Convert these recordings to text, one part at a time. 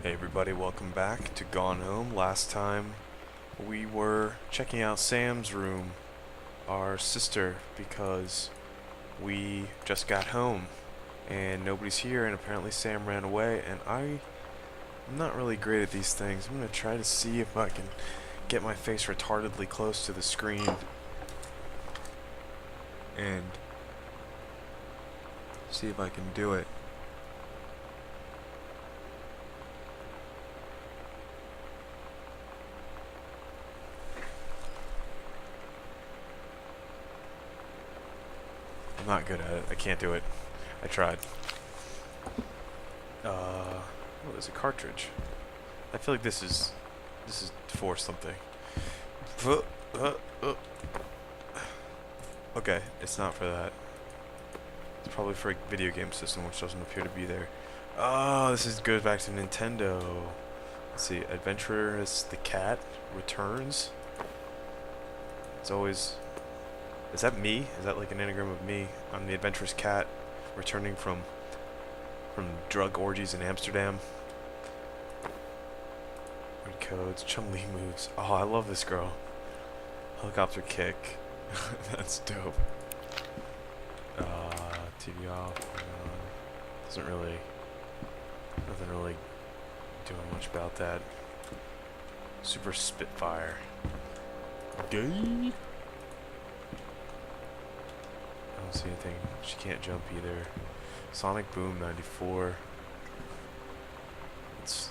Hey everybody, welcome back to Gone Home. Last time we were checking out Sam's room, our sister, because we just got home and nobody's here, and apparently Sam ran away, and I'm not really great at these things. I'm gonna try to see if I can get my face retardedly close to the screen and see if I can do it. I'm not good at it. I can't do it. I tried. Oh, there's a cartridge. I feel like this is for something. Okay, it's not for that. It's probably for a video game system, which doesn't appear to be there. Oh, goes back to Nintendo. Let's see, Adventurous the Cat returns. It's always... Is that me? Is that like an anagram of me? I'm the adventurous cat returning from drug orgies in Amsterdam. Red codes, Chun-Li moves. Oh, I love this girl. Helicopter kick. That's dope. TV off. Nothing really doing much about that. Super Spitfire. Gay. I don't see anything. She can't jump either. Sonic Boom 94. It's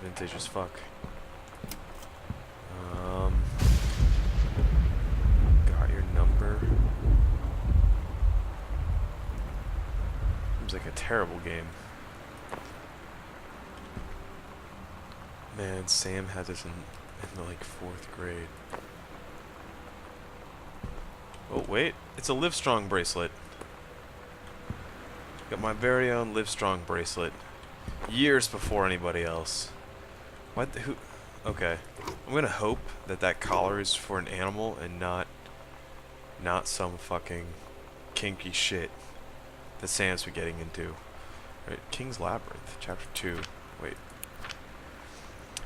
vintage as fuck. Got your number. Seems like a terrible game. Man, Sam had this in like 4th grade. Oh wait, it's a Livestrong bracelet. Got my very own Livestrong bracelet. Years before anybody else. What? Who? Okay. I'm gonna hope that collar is for an animal and not some fucking kinky shit that Sam's been getting into. Right, King's Labyrinth, Chapter 2. Wait.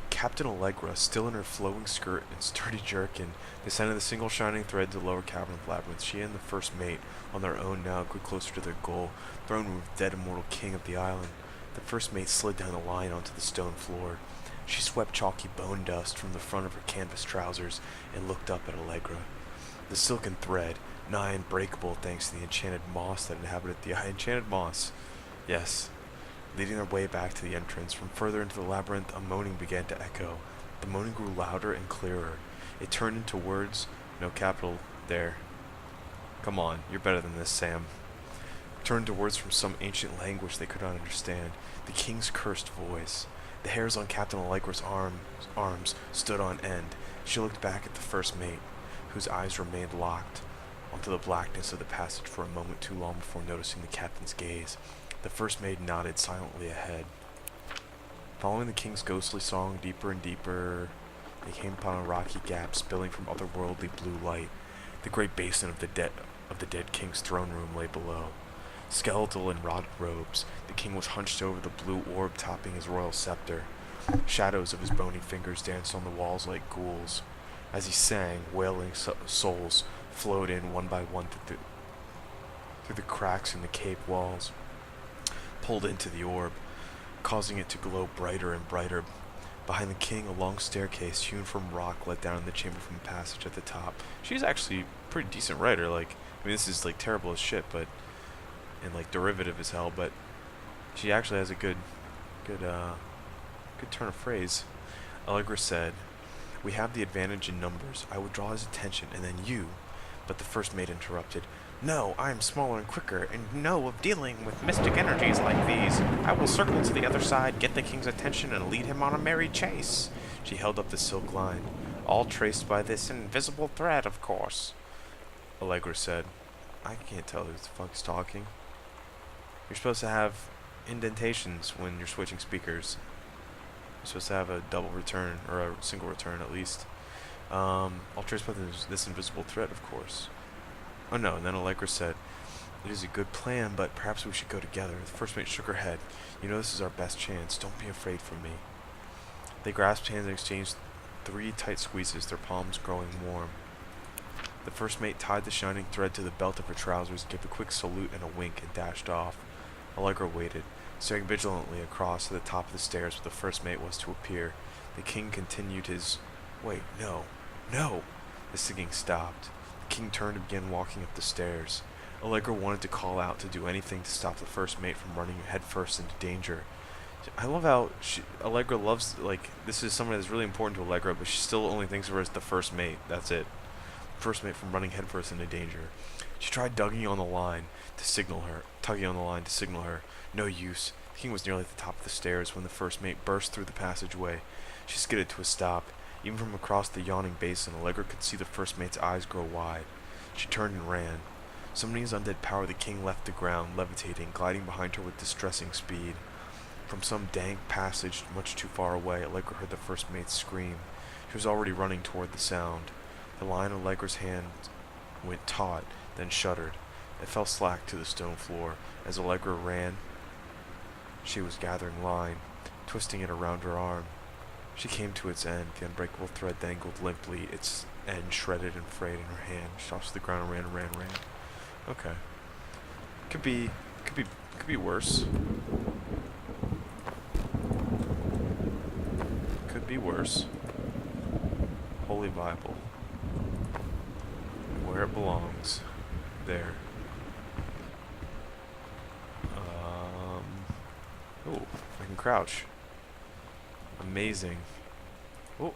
Captain Allegra, still in her flowing skirt and sturdy jerkin, descended the single shining thread to the lower cavern of Labyrinth. She and the first mate, on their own now, grew closer to their goal, throne room of the dead immortal king of the island. The first mate slid down the line onto the stone floor. She swept chalky bone dust from the front of her canvas trousers and looked up at Allegra. The silken thread, nigh unbreakable thanks to the enchanted moss that inhabited the enchanted moss. Yes. Leading their way back to the entrance, from further into the labyrinth, a moaning began to echo. The moaning grew louder and clearer. It turned into words, no capital there. Come on, you're better than this, Sam. Turned to words from some ancient language they could not understand. The king's cursed voice. The hairs on Captain Allegra's arms stood on end. She looked back at the first mate, whose eyes remained locked onto the blackness of the passage for a moment too long before noticing the captain's gaze. The first mate nodded silently ahead. Following the king's ghostly song deeper and deeper, they came upon a rocky gap spilling from otherworldly blue light. The great basin of the dead king's throne room lay below. Skeletal in rotted robes, the king was hunched over the blue orb topping his royal scepter. Shadows of his bony fingers danced on the walls like ghouls. As he sang, wailing souls flowed in one by one through the cracks in the cave walls, pulled into the orb, causing it to glow brighter and brighter. Behind the king, a long staircase hewn from rock led down in the chamber from a passage at the top. She's actually a pretty decent writer. This is like terrible as shit, but and like derivative as hell, but she actually has a good turn of phrase. Allegra said, "We have the advantage in numbers. I would draw his attention, and then you." But the first mate interrupted. "No, I am smaller and quicker, and know of dealing with mystic energies like these. I will circle to the other side, get the king's attention, and lead him on a merry chase." She held up the silk line. "All traced by this invisible thread, of course." Allegra said, "I can't tell who the fuck's talking. You're supposed to have indentations when you're switching speakers. You're supposed to have a double return, or a single return at least. All traced by this invisible thread, of course." Oh no, and then Allegra said, "It is a good plan, but perhaps we should go together." The first mate shook her head. "You know this is our best chance. Don't be afraid for me." They grasped hands and exchanged 3 tight squeezes, their palms growing warm. The first mate tied the shining thread to the belt of her trousers, gave a quick salute and a wink, and dashed off. Allegra waited, staring vigilantly across to the top of the stairs where the first mate was to appear. The king continued his... Wait, no. No! The singing stopped. The king turned and began walking up the stairs. Allegra wanted to call out to do anything to stop the first mate from running headfirst into danger. I love how Allegra loves, like, this is someone that's really important to Allegra, but she still only thinks of her as the first mate. That's it. First mate from running headfirst into danger. She tried tugging on the line to signal her. No use. The king was nearly at the top of the stairs when the first mate burst through the passageway. She skidded to a stop. Even from across the yawning basin, Allegra could see the first mate's eyes grow wide. She turned and ran. Summoning his undead power, the king left the ground, levitating, gliding behind her with distressing speed. From some dank passage much too far away, Allegra heard the first mate scream. She was already running toward the sound. The line of Allegra's hand went taut, then shuddered. It fell slack to the stone floor. As Allegra ran, she was gathering line, twisting it around her arm. She came to its end. The unbreakable thread dangled limply, its end shredded and frayed in her hand. She tossed to the ground and ran. Okay. Could be worse. Could be worse. Holy Bible. Where it belongs. There. Oh, I can crouch. Amazing. Oh.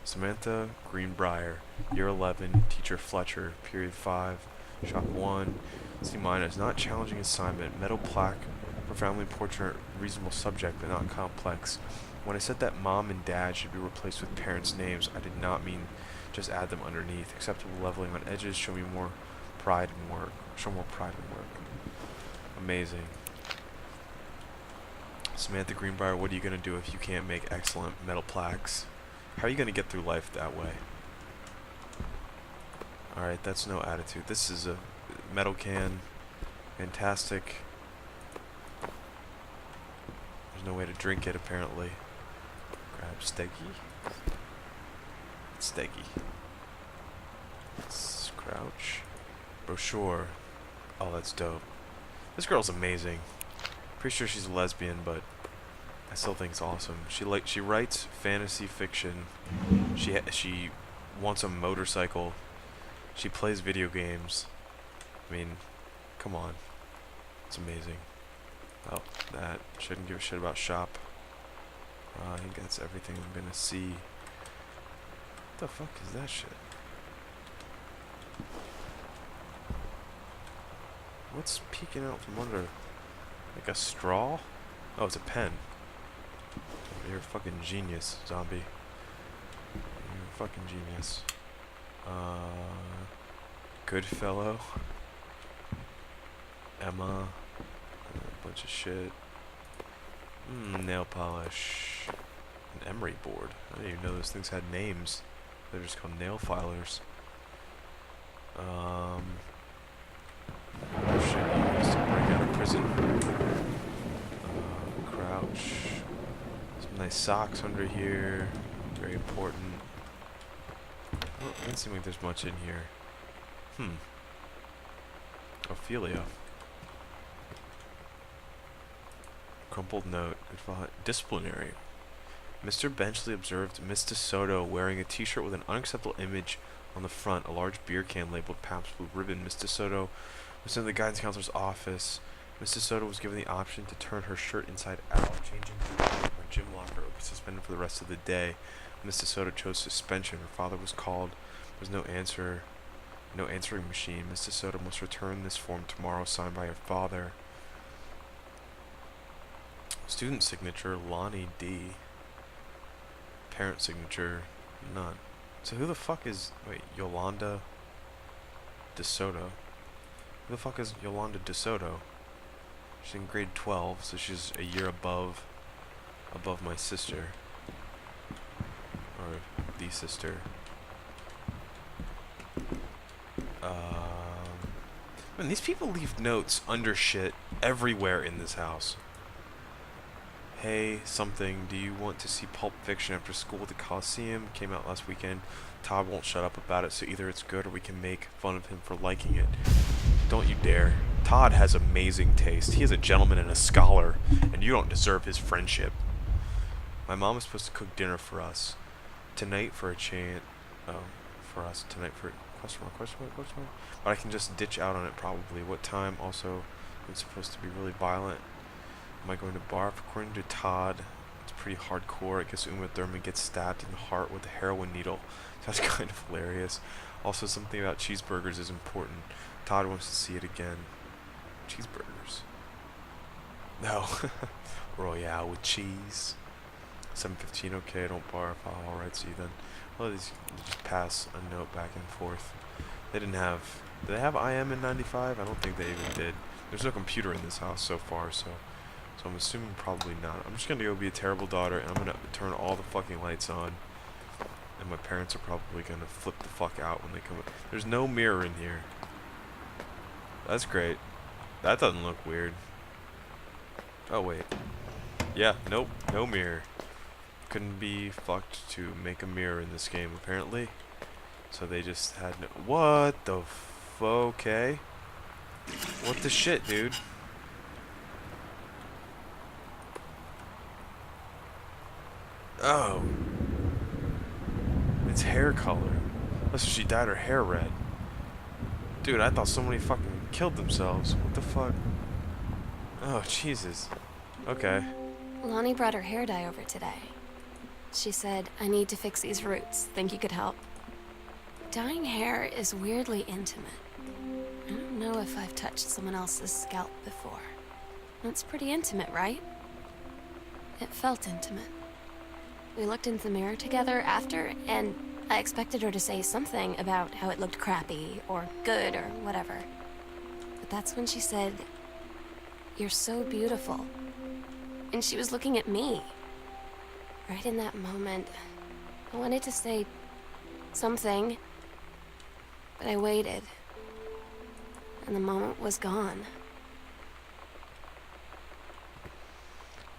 Samantha Greenbrier, Year 11, Teacher Fletcher, Period 5, Shop 1, C-, not challenging assignment, metal plaque, profoundly important, reasonable subject, but not complex. When I said that mom and dad should be replaced with parents' names, I did not mean just add them underneath. Acceptable leveling on edges, show more pride in work. Amazing. Samantha Greenbrier, what are you going to do if you can't make excellent metal plaques? How are you going to get through life that way? Alright, that's no attitude. This is a metal can. Fantastic. There's no way to drink it, apparently. Grab Steggy. Steggy. Let's crouch. Brochure. Oh, that's dope. This girl's amazing. Pretty sure she's a lesbian, but I still think it's awesome. She writes fantasy fiction. She wants a motorcycle. She plays video games. I mean, come on. It's amazing. Oh, that. Shouldn't give a shit about shop. I think that's everything I'm gonna see. What the fuck is that shit? What's peeking out from under? Like a straw? Oh, it's a pen. You're a fucking genius, zombie. You're a fucking genius. Goodfellow. Emma. A bunch of shit. Nail polish. An emery board. I didn't even know those things had names. They're just called nail filers. Shit you used to break out of prison. Crouch. Some nice socks under here. Very important. Well, it doesn't seem like there's much in here. Ophelia. Crumpled note. Good thought. Disciplinary. Mr. Benchley observed Miss DeSoto wearing a t-shirt with an unacceptable image on the front, a large beer can labeled Pabst Blue Ribbon. Miss DeSoto was in the guidance counselor's office. Miss DeSoto was given the option to turn her shirt inside out, changing to her gym locker, or be suspended for the rest of the day. Miss DeSoto chose suspension. Her father was called. There was no answering machine. Miss DeSoto must return this form tomorrow, signed by her father. Student signature, Lonnie D. Parent signature, none. So who the fuck is... Wait, Yolanda DeSoto? Who the fuck is Yolanda DeSoto? She's in grade 12, so she's a year above my sister. Or the sister. Man, these people leave notes under shit everywhere in this house. Hey, something, do you want to see Pulp Fiction after school at the Coliseum? Came out last weekend. Todd won't shut up about it, so either it's good or we can make fun of him for liking it. Don't you dare. Todd has amazing taste. He is a gentleman and a scholar, and you don't deserve his friendship. My mom is supposed to cook dinner for us. Tonight for a chant. Oh, for us. Tonight for... Question mark, question mark, question mark. But I can just ditch out on it probably. What time? Also, it's supposed to be really violent. Am I going to barf? According to Todd, it's pretty hardcore. I guess Uma Thurman gets stabbed in the heart with a heroin needle. That's kind of hilarious. Also, something about cheeseburgers is important. Todd wants to see it again. Cheeseburgers. No. Royale with cheese. 7:15. Okay, I don't barf. Oh, alright, see you then. Well, these just pass a note back and forth. They didn't have... Did they have IM in 95? I don't think they even did. There's no computer in this house so far, so I'm assuming probably not. I'm just gonna go be a terrible daughter, and I'm gonna turn all the fucking lights on. And my parents are probably gonna flip the fuck out when they come. There's no mirror in here. That's great. That doesn't look weird. Oh wait. Yeah, nope, no mirror. Couldn't be fucked to make a mirror in this game apparently. So they just had no. What the okay? What the shit, dude? Oh. It's hair color. That's what she dyed her hair red. Dude, I thought somebody fucking killed themselves. What the fuck? Oh, Jesus. Okay. Lonnie brought her hair dye over today. She said, I need to fix these roots. Think you could help? Dyeing hair is weirdly intimate. I don't know if I've touched someone else's scalp before. It's pretty intimate, right? It felt intimate. We looked in the mirror together after, and I expected her to say something about how it looked crappy, or good, or whatever. But that's when she said, "You're so beautiful." And she was looking at me. Right in that moment, I wanted to say something, but I waited. And the moment was gone.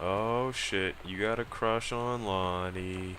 Oh shit, you got a crush on Lonnie.